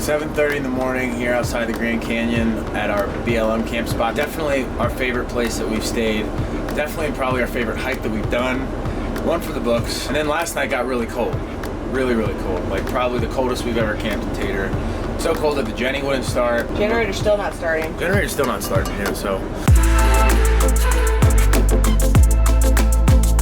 7:30 in the morning here outside the Grand Canyon at our BLM camp spot. Definitely our favorite place that we've stayed. Definitely probably our favorite hike that we've done. One for the books. And then last night got really cold. Really, really cold. Like probably the coldest we've ever camped in Tater. So cold that the Jenny wouldn't start. Generator's still not starting. Generator's still not starting here, so.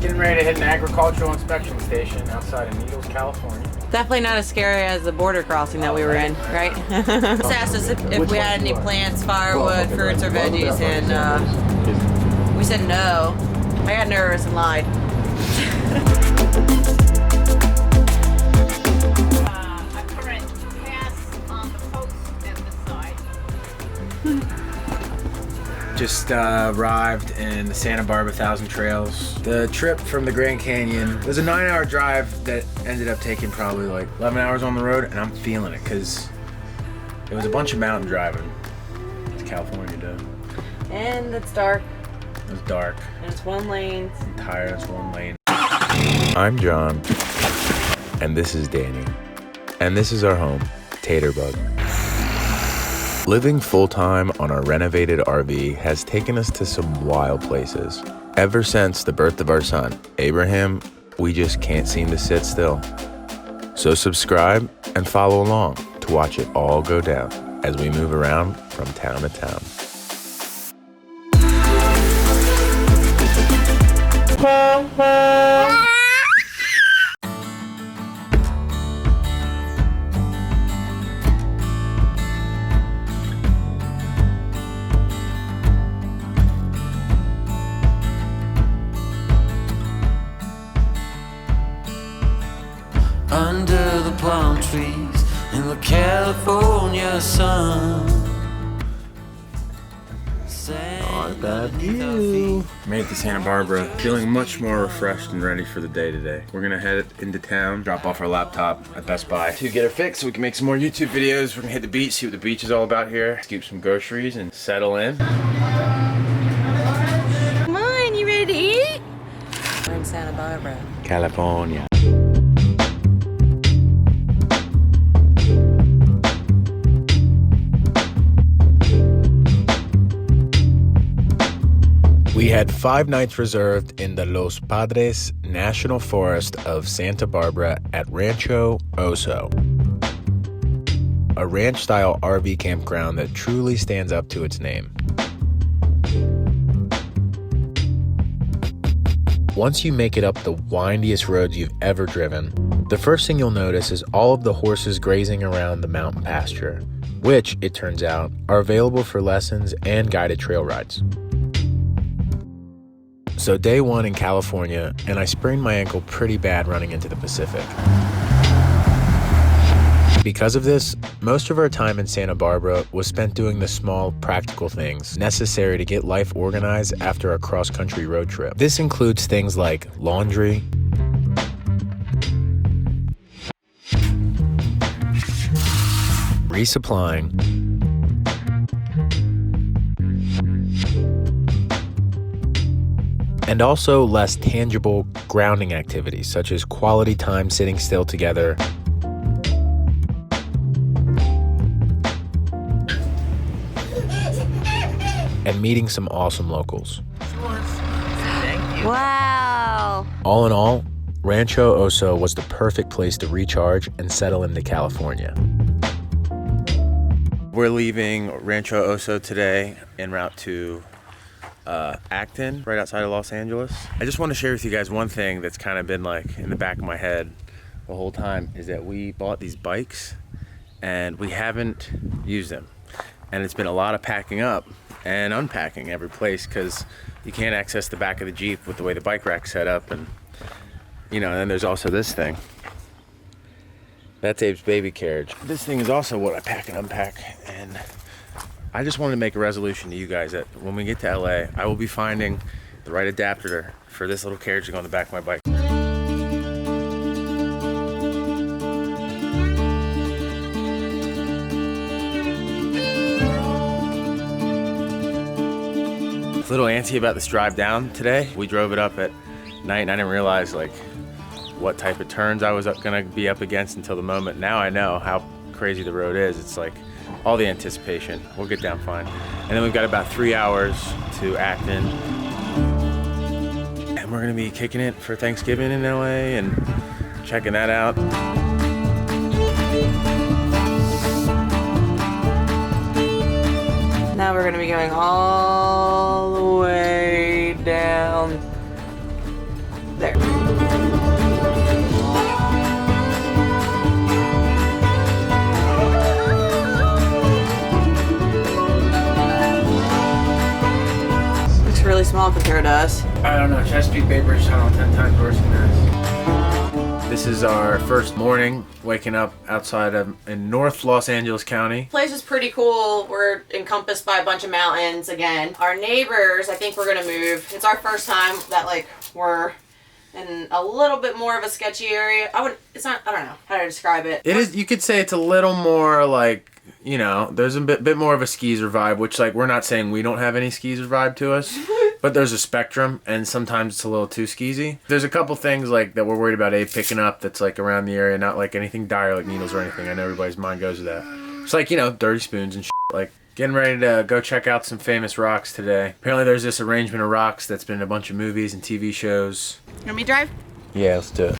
Getting ready to hit an agricultural inspection station outside of Needles, California. Definitely not as scary as the border crossing that we were in, right? Just asked us if we had any plants, firewood, fruits, or veggies, and we said no. I got nervous and lied. A current pass on the post and the side. Just arrived in the Santa Barb 1,000 Trails. The trip from the Grand Canyon was a 9-hour drive that ended up taking probably like 11 hours on the road, and I'm feeling it because it was a bunch of mountain driving. It's California, dude. And it's dark. It was dark. And it's one lane. I'm tired, it's one lane. I'm John, and this is Danny. And this is our home, Taterbug. Living full-time on our renovated RV has taken us to some wild places. Ever since the birth of our son, Abraham, we just can't seem to sit still. So subscribe and follow along to watch it all go down as we move around from town to town. Under the palm trees in the California sun. Not bad view. Made it to Santa Barbara, feeling much more refreshed and ready for the day today. We're gonna head into town, drop off our laptop at Best Buy to get her fixed so we can make some more YouTube videos. We're gonna hit the beach, see what the beach is all about here, scoop some groceries and settle in. Come on, you ready to eat? We're in Santa Barbara, California. We had 5 nights reserved in the Los Padres National Forest of Santa Barbara at Rancho Oso, a ranch-style RV campground that truly stands up to its name. Once you make it up the windiest roads you've ever driven, the first thing you'll notice is all of the horses grazing around the mountain pasture, which, it turns out, are available for lessons and guided trail rides. So day 1 in California, and I sprained my ankle pretty bad running into the Pacific. Because of this, most of our time in Santa Barbara was spent doing the small, practical things necessary to get life organized after a cross-country road trip. This includes things like laundry, resupplying, and also less tangible grounding activities such as quality time sitting still together, and meeting some awesome locals. Wow. All in all, Rancho Oso was the perfect place to recharge and settle into California. We're leaving Rancho Oso today en route to Acton, right outside of Los Angeles. I just want to share with you guys one thing that's kind of been like in the back of my head the whole time, is that we bought these bikes and we haven't used them. And it's been a lot of packing up and unpacking every place because you can't access the back of the Jeep with the way the bike rack's set up. And you know, and then there's also this thing. That's Abe's baby carriage. This thing is also what I pack and unpack, and I just wanted to make a resolution to you guys that when we get to LA, I will be finding the right adapter for this little carriage to go on the back of my bike. A little antsy about this drive down today. We drove it up at night and I didn't realize like what type of turns I was gonna be up against until the moment. Now I know how crazy the road is, it's like all the anticipation. We'll get down fine. And then we've got about 3 hours to Acton. And we're gonna be kicking it for Thanksgiving in LA and checking that out. Now we're gonna be going all the way down there. Looks really small compared to us. I don't know, Chesapeake Bay Bridge Tunnel 10 times worse than this. This is our first morning waking up outside of in North Los Angeles County. Place is pretty cool. We're encompassed by a bunch of mountains again. Our neighbors, I think we're gonna move. It's our first time that like we're in a little bit more of a sketchy area. I don't know how to describe it. It is, you could say it's a little more like, you know, there's a bit more of a skeezer vibe, which like we're not saying we don't have any skeezer vibe to us. But there's a spectrum, and sometimes it's a little too skeezy. There's a couple things like that we're worried about Abe picking up that's like around the area, not like anything dire like needles or anything. I know everybody's mind goes to that. It's like, you know, dirty spoons and shit. Like getting ready to go check out some famous rocks today. Apparently there's this arrangement of rocks that's been in a bunch of movies and TV shows. You want me to drive? Yeah, let's do it.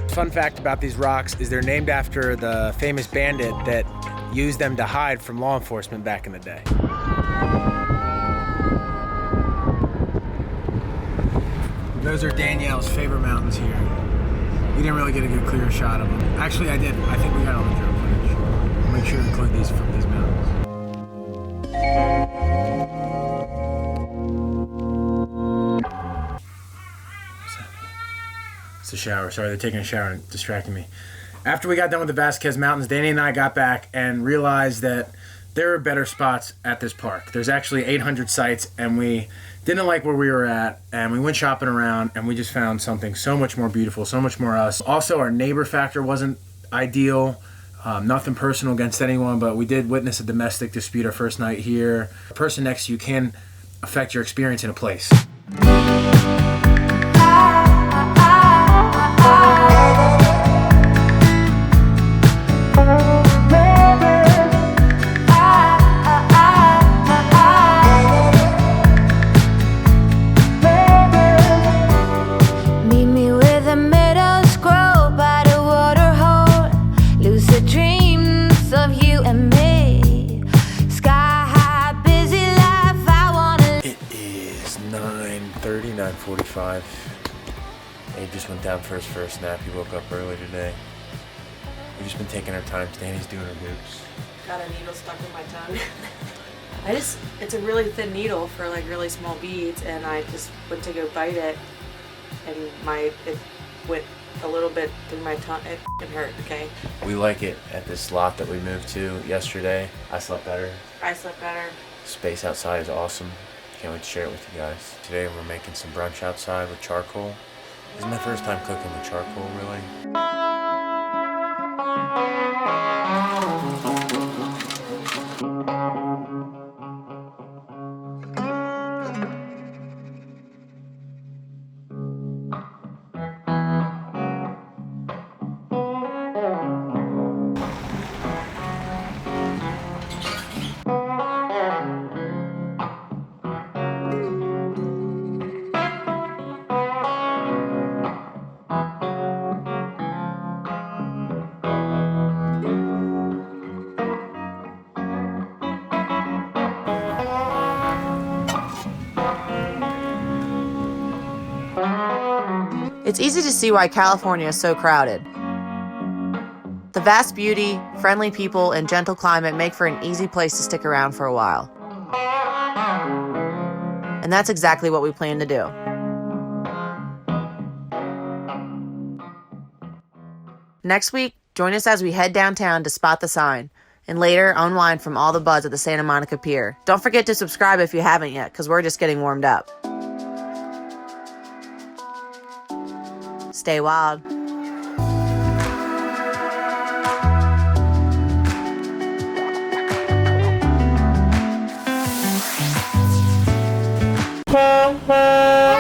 Fun fact about these rocks is they're named after the famous bandit that used them to hide from law enforcement back in the day. Those are Danielle's favorite mountains here. We didn't really get a good clear shot of them. Actually, I did. I think we got all the drone footage. I'll make sure to include these from these mountains. It's a shower. Sorry, they're taking a shower and distracting me. After we got done with the Vazquez Mountains, Danny and I got back and realized that there are better spots at this park. There's actually 800 sites, and we didn't like where we were at, and we went shopping around, and we just found something so much more beautiful, so much more us. Also, our neighbor factor wasn't ideal. Nothing personal against anyone, but we did witness a domestic dispute our first night here. The person next to you can affect your experience in a place. Abe just went down for his first nap. He woke up early today. We've just been taking our time. Danny's doing her boobs. Got a needle stuck in my tongue. It's a really thin needle for like really small beads, and I just went to go bite it, and it went a little bit through my tongue. It hurt, okay? We like it at this lot that we moved to yesterday. I slept better. I slept better. Space outside is awesome. Can't wait to share it with you guys. Today we're making some brunch outside with charcoal. This is my first time cooking with charcoal, really. It's easy to see why California is so crowded. The vast beauty, friendly people, and gentle climate make for an easy place to stick around for a while. And that's exactly what we plan to do. Next week, join us as we head downtown to spot the sign, and later unwind from all the buzz at the Santa Monica Pier. Don't forget to subscribe if you haven't yet, because we're just getting warmed up. Stay wild. Bye.